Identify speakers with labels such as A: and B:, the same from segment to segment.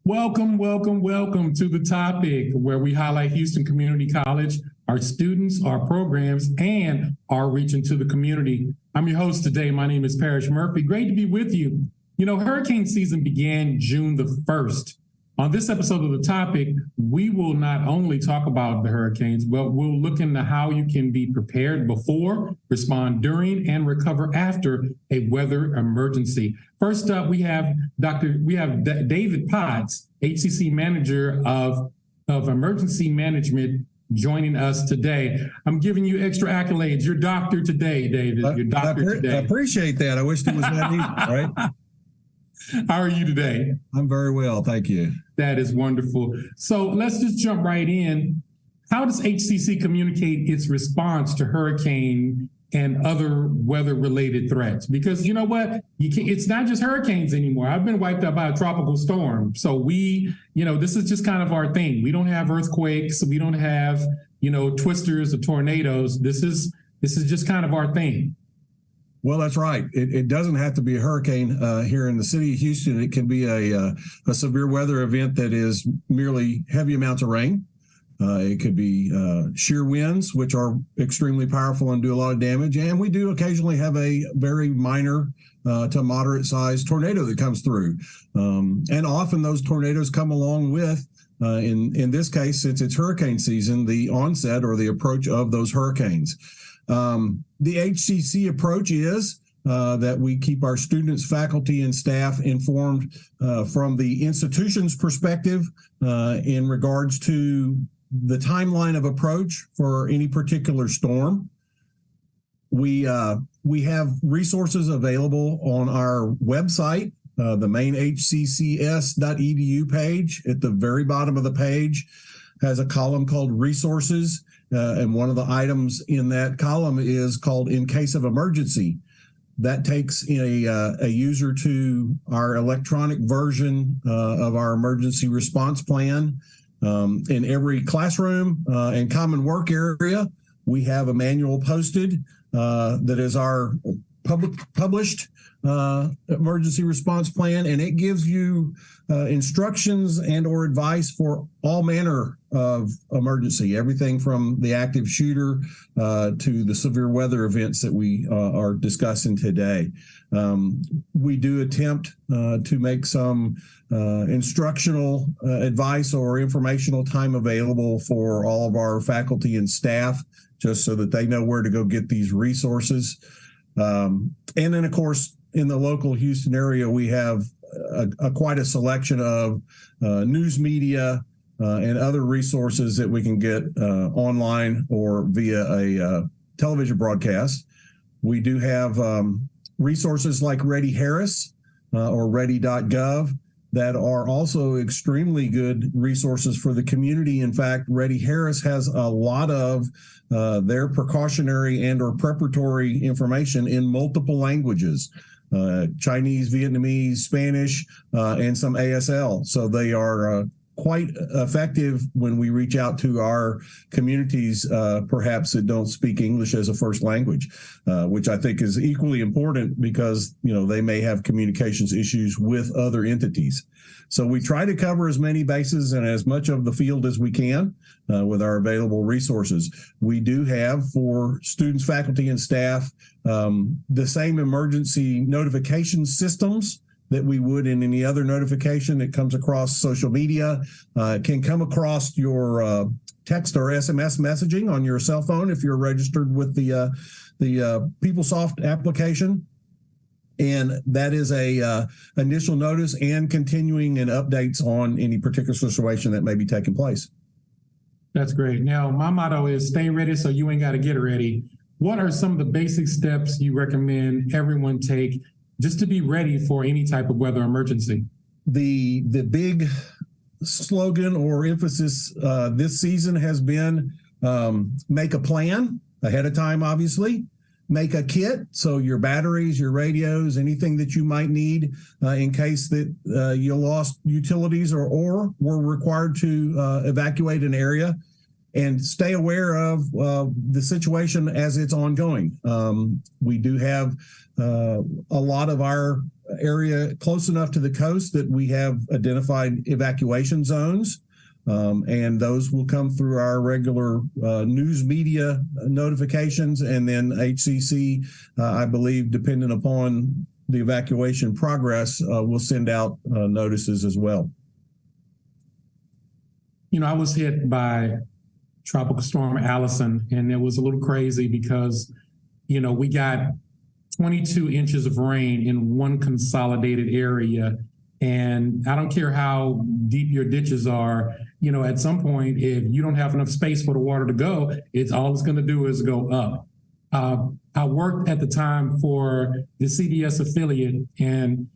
A: Welcome to the topic where we highlight Houston Community College, our students, our programs, and our reach into the community. I'm your host today. My name is Parrish Murphy. Great to be with you. You know, hurricane season began June the 1st. On this episode of the topic, we will not only talk about the hurricanes, but we'll look into how you can be prepared before, respond during, and recover after a weather emergency. First up, we have David Potts, HCC Manager of Emergency Management, joining us today. I'm giving you extra accolades. You're doctor today, David. You're doctor today.
B: I appreciate that. I wish it was that easy, right?
A: How are you today?
B: I'm very well, thank you.
A: That is wonderful. So let's just jump right in. How does HCC communicate its response to hurricane and other weather-related threats? Because you know what? It's not just hurricanes anymore. I've been wiped out by a tropical storm. So this is just kind of our thing. We don't have earthquakes. We don't have, twisters or tornadoes. This is just kind of our thing.
B: Well, that's right. It doesn't have to be a hurricane here in the city of Houston. It can be a severe weather event that is merely heavy amounts of rain. It could be shear winds, which are extremely powerful and do a lot of damage. And we do occasionally have a very minor to moderate sized tornado that comes through. And often those tornadoes come along with, in this case, since it's hurricane season, the onset or the approach of those hurricanes. The HCC approach is that we keep our students, faculty, and staff informed from the institution's perspective in regards to the timeline of approach for any particular storm. We have resources available on our website, the main hccs.edu page. At the very bottom of the page has a column called Resources. And one of the items in that column is called In Case of Emergency. That takes a user to our electronic version of our emergency response plan. In every classroom and common work area, we have a manual posted that is our published emergency response plan, and it gives you instructions and or advice for all manner of emergency, everything from the active shooter to the severe weather events that we are discussing today. We do attempt to make some instructional advice or informational time available for all of our faculty and staff, just so that they know where to go get these resources. And then, of course, in the local Houston area, we have quite a selection of news media and other resources that we can get online or via a television broadcast. We do have resources like Ready Harris or ready.gov that are also extremely good resources for the community. In fact, Ready Harris has a lot of their precautionary and or preparatory information in multiple languages, Chinese, Vietnamese, Spanish, and some ASL. So they are quite effective when we reach out to our communities, perhaps that don't speak English as a first language, which I think is equally important because, they may have communications issues with other entities. So we try to cover as many bases and as much of the field as we can with our available resources. We do have for students, faculty, and staff the same emergency notification systems that we would in any other notification that comes across social media. Can come across your text or SMS messaging on your cell phone if you're registered with the PeopleSoft application. And that is a initial notice and continuing and updates on any particular situation that may be taking place.
A: That's great. Now, my motto is stay ready so you ain't got to get ready. What are some of the basic steps you recommend everyone take just to be ready for any type of weather emergency? The big slogan or emphasis this season has been make a plan ahead of time, obviously. Make a kit, so your batteries, your radios, anything that you might need in case that you lost utilities or were required to evacuate an area.
B: and stay aware of the situation as it's ongoing. We do have a lot of our area close enough to the coast that we have identified evacuation zones. And those will come through our regular news media notifications, and then HCC, I believe, depending upon the evacuation progress, will send out notices as well.
A: You know, I was hit by Tropical Storm Allison, and it was a little crazy because, you know, we got 22 inches of rain in one consolidated area. And I don't care how deep your ditches are, you know, at some point, if you don't have enough space for the water to go, all it's going to do is go up. I worked at the time for the CBS affiliate, and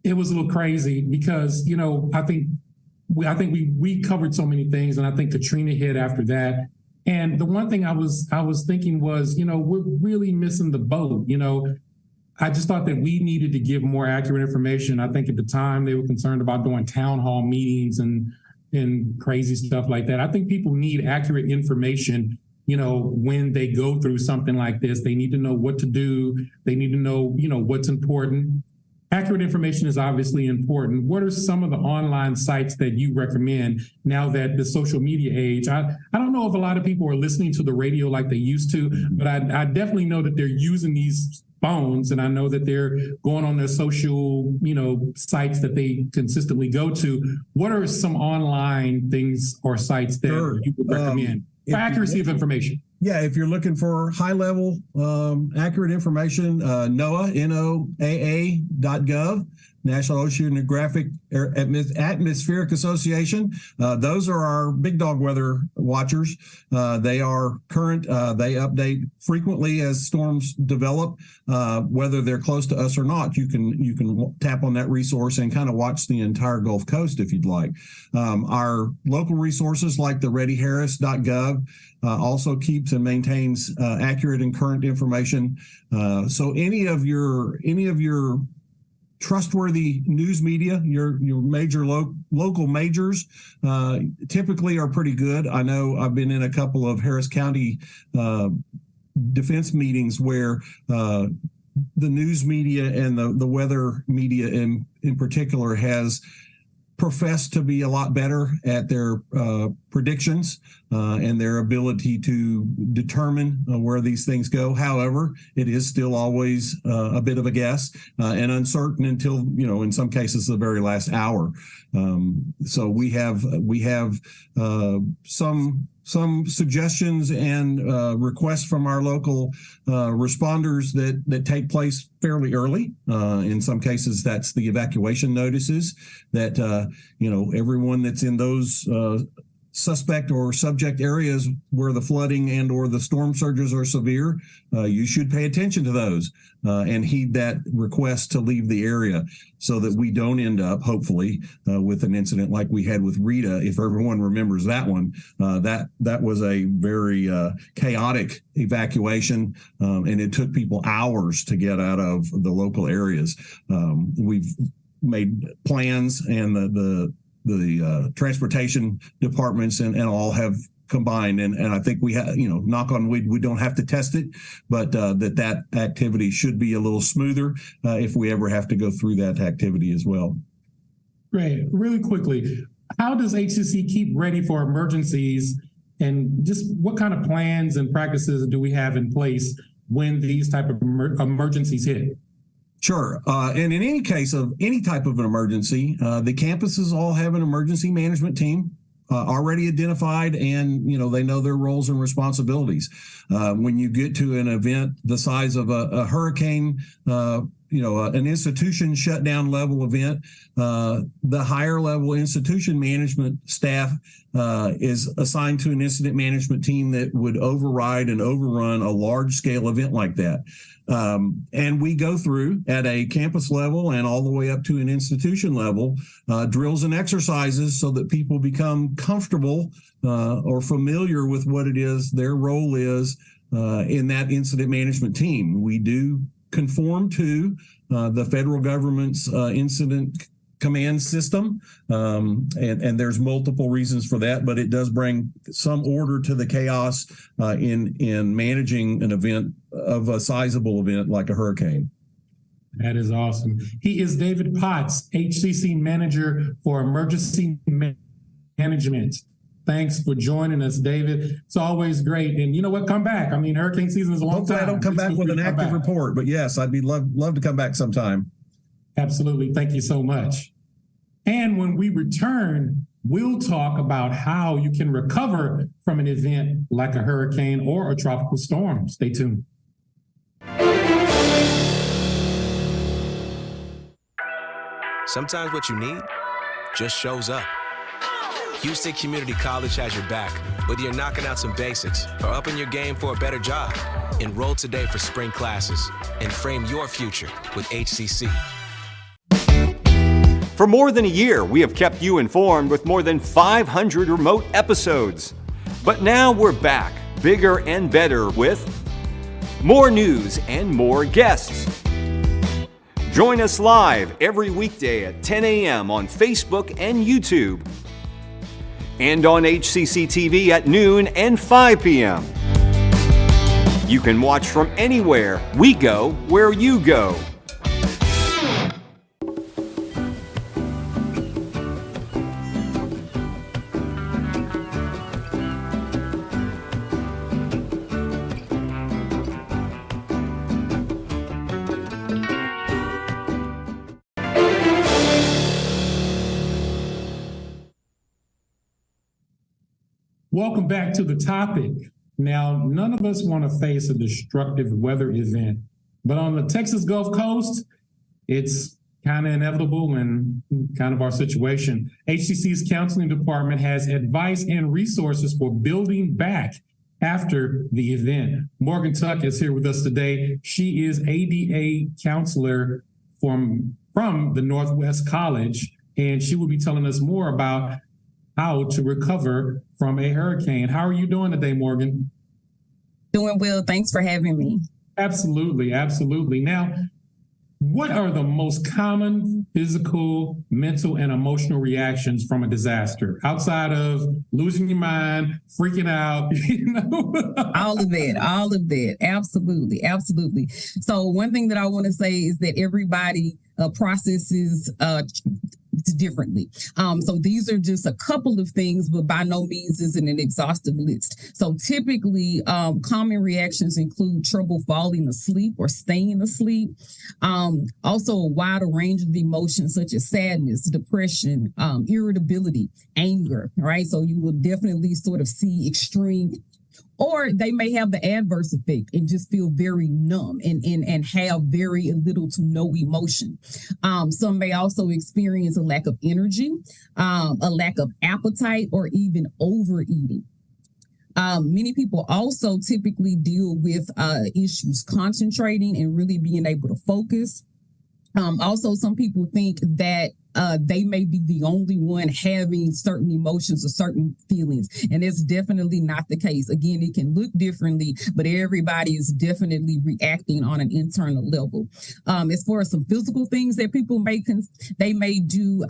A: it was a little crazy because, you know, I think we covered so many things, and I think Katrina hit after that. And the one thing I was thinking was, you know, we're really missing the boat. You know, I just thought that we needed to give more accurate information. I think at the time they were concerned about doing town hall meetings and crazy stuff like that. I think people need accurate information, you know, when they go through something like this. They need to know what to do. They need to know, you know, what's important. Accurate information is obviously important. What are some of the online sites that you recommend now that the social media age? I don't know if a lot of people are listening to the radio like they used to, but I definitely know that they're using these phones, and I know that they're going on their social, you know, sites that they consistently go to. What are some online things or sites that you would recommend for accuracy of information?
B: Yeah, if you're looking for high-level, accurate information, NOAA.gov, National Oceanographic Atmospheric Association. Those are our big dog weather watchers. They are current. They update frequently as storms develop, whether they're close to us or not. You can tap on that resource and kind of watch the entire Gulf Coast if you'd like. Our local resources like the readyharris.gov also keeps and maintains accurate and current information. So any of your trustworthy news media, your major local majors typically are pretty good. I know I've been in a couple of Harris County defense meetings where the news media and the weather media in particular has professed to be a lot better at their predictions and their ability to determine where these things go. However, it is still always a bit of a guess and uncertain until, you know, in some cases, the very last hour. So we have some suggestions and requests from our local responders that take place fairly early. In some cases, that's the evacuation notices that, you know, everyone that's in those suspect or subject areas where the flooding and or the storm surges are severe, you should pay attention to those and heed that request to leave the area so that we don't end up, hopefully, with an incident like we had with Rita. If everyone remembers that one, that was a very chaotic evacuation, and it took people hours to get out of the local areas. We've made plans, and the transportation departments and all have combined. And I think we have, you know, knock on wood, we don't have to test it, but that activity should be a little smoother if we ever have to go through that activity as well.
A: Great. Really quickly, how does HCC keep ready for emergencies, and just what kind of plans and practices do we have in place when these type of emergencies hit?
B: Sure. And in any case of any type of an emergency, the campuses all have an emergency management team already identified, and, you know, they know their roles and responsibilities. When you get to an event the size of a hurricane, you know, an institution shutdown level event, the higher level institution management staff is assigned to an incident management team that would override and overrun a large scale event like that. And we go through at a campus level and all the way up to an institution level, drills and exercises so that people become comfortable or familiar with what it is their role is in that incident management team. We do conform to the federal government's incident command system. And there's multiple reasons for that, but it does bring some order to the chaos in managing an event of a sizable event like a hurricane.
A: That is awesome. He is David Potts, HCC Manager for Emergency Management. Thanks for joining us, David. It's always great. And you know what? Come back. I mean, hurricane season is a long
B: Hopefully
A: time.
B: I don't come back with an active report, but yes, I'd be love to come back sometime.
A: Absolutely. Thank you so much. And when we return, we'll talk about how you can recover from an event like a hurricane or a tropical storm. Stay tuned.
C: Sometimes what you need just shows up. Houston Community College has your back, whether you're knocking out some basics or upping your game for a better job. Enroll today for spring classes and frame your future with HCC.
D: For more than a year, we have kept you informed with more than 500 remote episodes. But now we're back, bigger and better with more news and more guests. Join us live every weekday at 10 a.m. on Facebook and YouTube, and on HCC TV at noon and 5 p.m. You can watch from anywhere. We go where you go.
A: Welcome back to the topic. Now, none of us want to face a destructive weather event, but on the Texas Gulf Coast, it's kind of inevitable and kind of our situation. HCC's counseling department has advice and resources for building back after the event. Morgan Tuck is here with us today. She is ADA counselor from the Northwest College, and she will be telling us more about how to recover from a hurricane. How are you doing today, Morgan?
E: Doing well. Thanks for having me.
A: Absolutely. Absolutely. Now, what are the most common physical, mental, and emotional reactions from a disaster outside of losing your mind, freaking out,
E: All of that. Absolutely. So one thing that I want to say is that everybody processes differently. So these are just a couple of things, but by no means is it an exhaustive list. So typically, common reactions include trouble falling asleep or staying asleep. Also a wider range of emotions such as sadness, depression, irritability, anger, right? So you will definitely sort of see extreme, or they may have the adverse effect and just feel very numb and have very little to no emotion. Some may also experience a lack of energy, a lack of appetite, or even overeating. Many people also typically deal with issues concentrating and really being able to focus. Also, some people think that they may be the only one having certain emotions or certain feelings, and that's definitely not the case. Again, it can look differently, but everybody is definitely reacting on an internal level. As far as some physical things that people they may do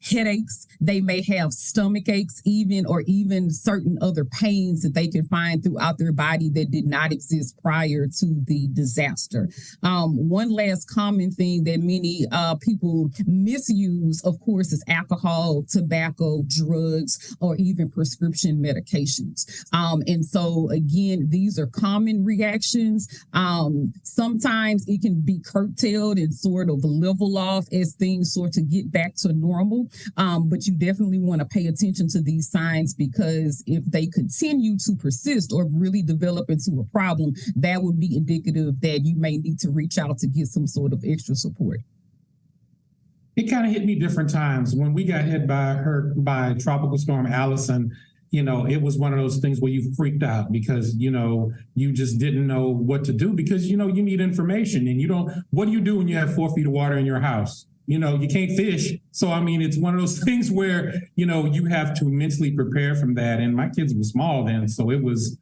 E: headaches, they may have stomach aches, even certain other pains that they can find throughout their body that did not exist prior to the disaster. One last common thing that many people misuse, of course, is alcohol, tobacco, drugs, or even prescription medications. And so, again, these are common reactions. Sometimes it can be curtailed and sort of level off as things sort of get back to normal. But you definitely want to pay attention to these signs, because if they continue to persist or really develop into a problem, that would be indicative that you may need to reach out to get some sort of extra support.
A: It kind of hit me different times. When we got hit by Tropical Storm Allison, it was one of those things where you freaked out because, you just didn't know what to do because, you need information and what do you do when you have 4 feet of water in your house? You can't fish. So, it's one of those things where, you have to mentally prepare from that. And my kids were small then, so it was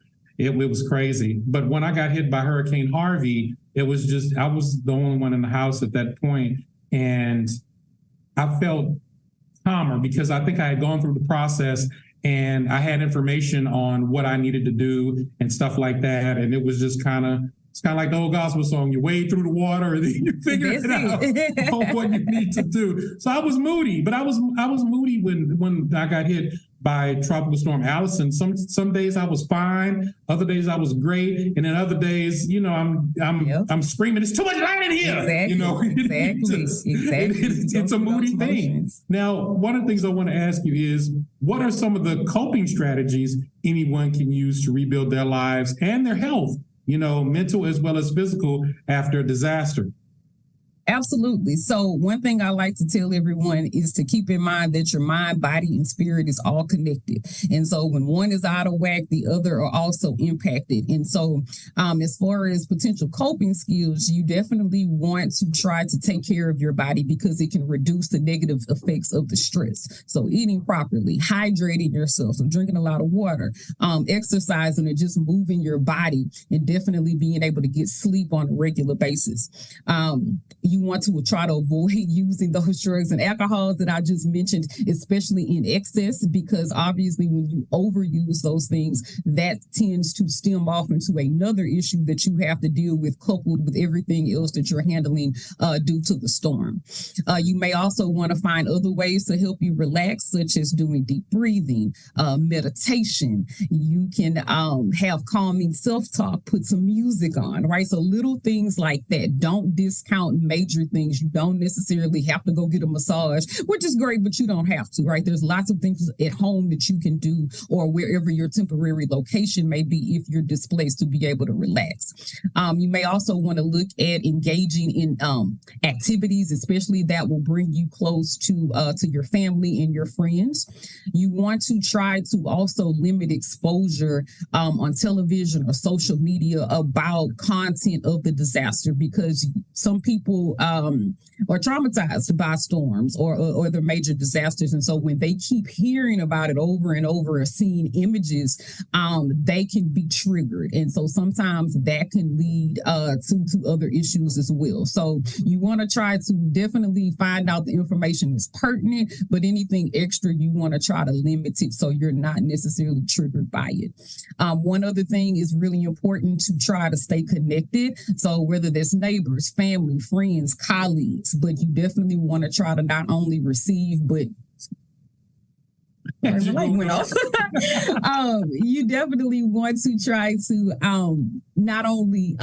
A: crazy. But when I got hit by Hurricane Harvey, it was I was the only one in the house at that point. And I felt calmer because I think I had gone through the process and I had information on what I needed to do and stuff like that. And it was just it's kind of like the old gospel song, you wade through the water and then you figure it out on what you need to do. So I was moody, but I was moody when I got hit by Tropical Storm Allison. Some days I was fine, other days I was great, and then other days, I'm screaming, it's too much light in here.
E: Exactly.
A: It's a moody thing. Now, one of the things I want to ask you is, what are some of the coping strategies anyone can use to rebuild their lives and their health, mental as well as physical, after a disaster?
E: Absolutely. So one thing I like to tell everyone is to keep in mind that your mind, body, and spirit is all connected. And so when one is out of whack, the other are also impacted. And so as far as potential coping skills, you definitely want to try to take care of your body because it can reduce the negative effects of the stress. So eating properly, hydrating yourself, so drinking a lot of water, exercising, or just moving your body, and definitely being able to get sleep on a regular basis. You want to try to avoid using those drugs and alcohols that I just mentioned, especially in excess, because obviously when you overuse those things, that tends to stem off into another issue that you have to deal with, coupled with everything else that you're handling due to the storm. You may also want to find other ways to help you relax, such as doing deep breathing, meditation. You can have calming self-talk, put some music on, right? So little things like that. Don't discount major things. You don't necessarily have to go get a massage, which is great, but you don't have to, right? There's lots of things at home that you can do, or wherever your temporary location may be if you're displaced, to be able to relax. You may also want to look at engaging in activities, especially that will bring you close to your family and your friends. You want to try to also limit exposure on television or social media about content of the disaster, because some people are traumatized by storms or the major disasters. And so when they keep hearing about it over and over, or seeing images, they can be triggered. And so sometimes that can lead to other issues as well. So you want to try to definitely find out the information is pertinent, but anything extra, you want to try to limit it so you're not necessarily triggered by it. One other thing is really important, to try to stay connected. So whether that's neighbors, family, friends, colleagues, but you definitely want to try to not only receive, but you definitely want to try to not only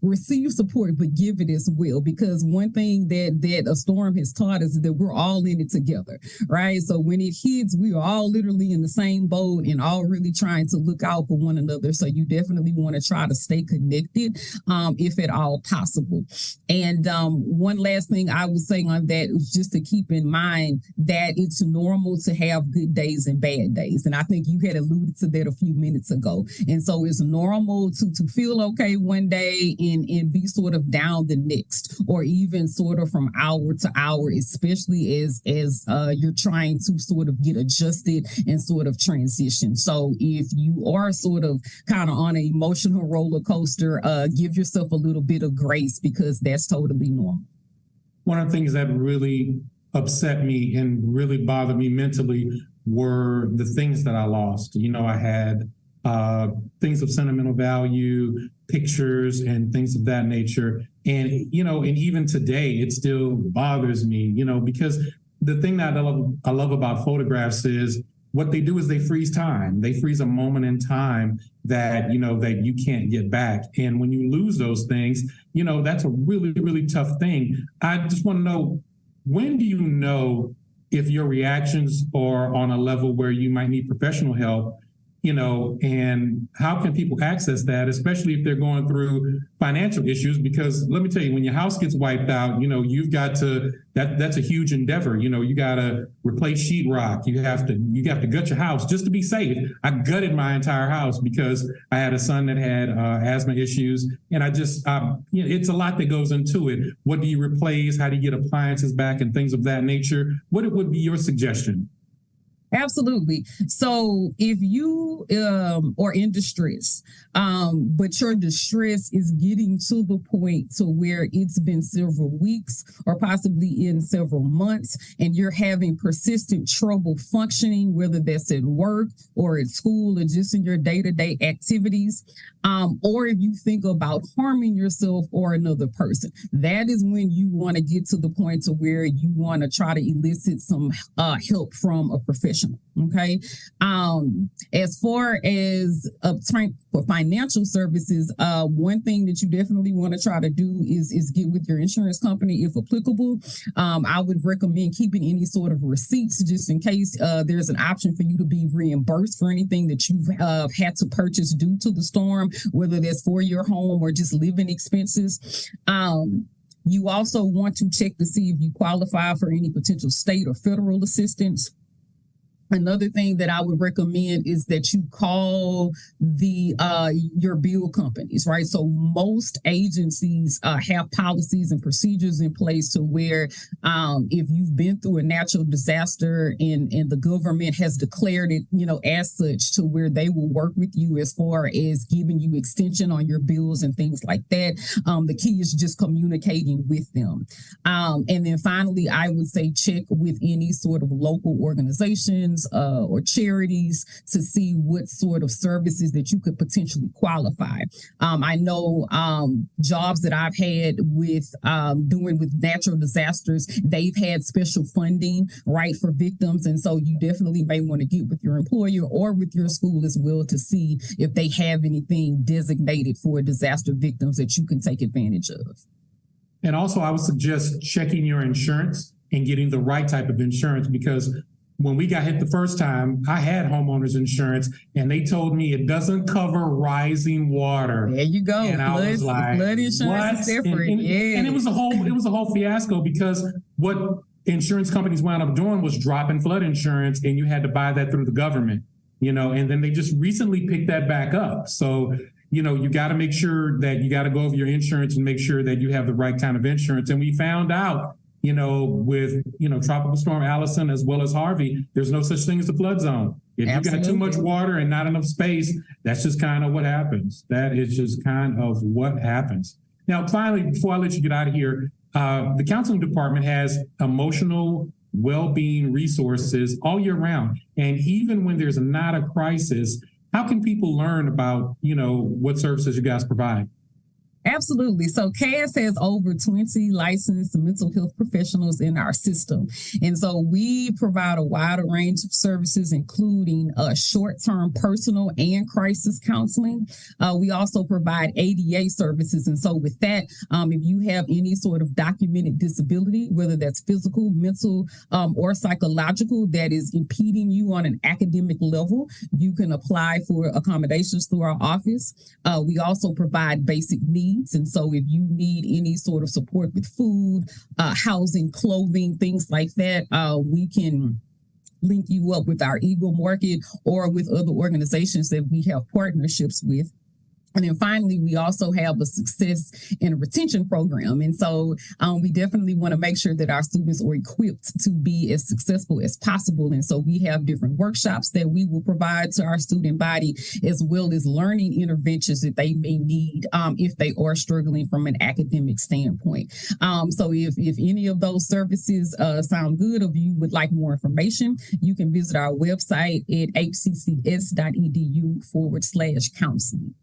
E: receive support, but give it as well. Because one thing that a storm has taught us is that we're all in it together, right? So when it hits, we are all literally in the same boat and all really trying to look out for one another. So you definitely want to try to stay connected if at all possible. And one last thing I would say on that is just to keep in mind that it's normal to have good days and bad days. And I think you had alluded to that a few minutes ago. And so it's normal to feel okay one day and be sort of down the next, or even sort of from hour to hour, especially as you're trying to sort of get adjusted and sort of transition. So if you are sort of kind of on an emotional roller coaster, give yourself a little bit of grace, because that's totally normal.
A: One of the things that really upset me and really bothered me mentally were the things that I lost. I had things of sentimental value, pictures and things of that nature. And, and even today, it still bothers me, because the thing that I love about photographs is what they do is they freeze time. They freeze a moment in time that, that you can't get back. And when you lose those things, that's a really, really tough thing. I just want to know, when do you know if your reactions are on a level where you might need professional help, and how can people access that, especially if they're going through financial issues? Because let me tell you, when your house gets wiped out, you've got to, that's a huge endeavor. You got to replace sheetrock. You have to gut your house just to be safe. I gutted my entire house because I had a son that had asthma issues, and it's a lot that goes into it. What do you replace? How do you get appliances back and things of that nature? What would be your suggestion?
E: Absolutely. So if you are in distress, but your distress is getting to the point to where it's been several weeks or possibly in several months, and you're having persistent trouble functioning, whether that's at work or at school or just in your day-to-day activities, or if you think about harming yourself or another person, that is when you want to get to the point to where you want to try to elicit some help from a professional. Okay. As far as applying for financial services, one thing that you definitely want to try to do is get with your insurance company if applicable. I would recommend keeping any sort of receipts just in case there's an option for you to be reimbursed for anything that you've had to purchase due to the storm, whether that's for your home or just living expenses. You also want to check to see if you qualify for any potential state or federal assistance. Another thing that I would recommend is that you call your bill companies, right? So most agencies have policies and procedures in place to where if you've been through a natural disaster and the government has declared it, as such, to where they will work with you as far as giving you extension on your bills and things like that. The key is just communicating with them. And then finally, I would say check with any sort of local organizations or charities to see what sort of services that you could potentially qualify. I know jobs that I've had with doing with natural disasters, they've had special funding, right, for victims. And so you definitely may want to get with your employer or with your school as well to see if they have anything designated for disaster victims that you can take advantage of.
A: And also, I would suggest checking your insurance and getting the right type of insurance, because when we got hit the first time, I had homeowners insurance and they told me it doesn't cover rising water.
E: There you go.
A: And I was like,
E: flood insurance is different.
A: And it was a whole fiasco, because what insurance companies wound up doing was dropping flood insurance, and you had to buy that through the government, and then they just recently picked that back up. So, you got to make sure that you got to go over your insurance and make sure that you have the right kind of insurance. And we found out, with, Tropical Storm Allison as well as Harvey, there's no such thing as a flood zone. If you got too much water and not enough space, that's just kind of what happens. That is just kind of what happens. Now, finally, before I let you get out of here, the counseling department has emotional well-being resources all year round. And even when there's not a crisis, how can people learn about, what services you guys provide?
E: Absolutely. So CAS has over 20 licensed mental health professionals in our system. And so we provide a wide range of services, including short-term personal and crisis counseling. We also provide ADA services. And so with that, if you have any sort of documented disability, whether that's physical, mental, or psychological, that is impeding you on an academic level, you can apply for accommodations through our office. We also provide basic needs. And so if you need any sort of support with food, housing, clothing, things like that, we can link you up with our Eagle Market or with other organizations that we have partnerships with. And then finally, we also have a success and a retention program. And so we definitely want to make sure that our students are equipped to be as successful as possible. And so we have different workshops that we will provide to our student body, as well as learning interventions that they may need if they are struggling from an academic standpoint. So if any of those services sound good, or if you would like more information, you can visit our website at hccs.edu/counseling.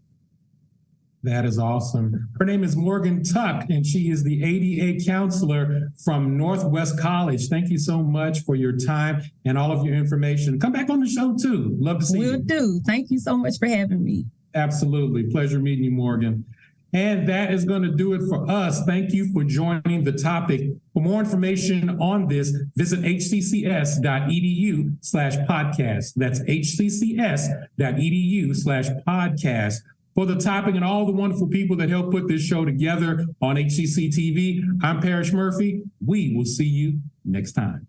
A: That is awesome. Her name is Morgan Tuck, and she is the ADA counselor from Northwest College. Thank you so much for your time and all of your information. Come back on the show, too. Love to see you.
E: Will do. Thank you so much for having me.
A: Absolutely. Pleasure meeting you, Morgan. And that is going to do it for us. Thank you for joining the topic. For more information on this, visit hccs.edu/podcast. That's hccs.edu/podcast. For the topic and all the wonderful people that help put this show together on HCC TV, I'm Parrish Murphy. We will see you next time.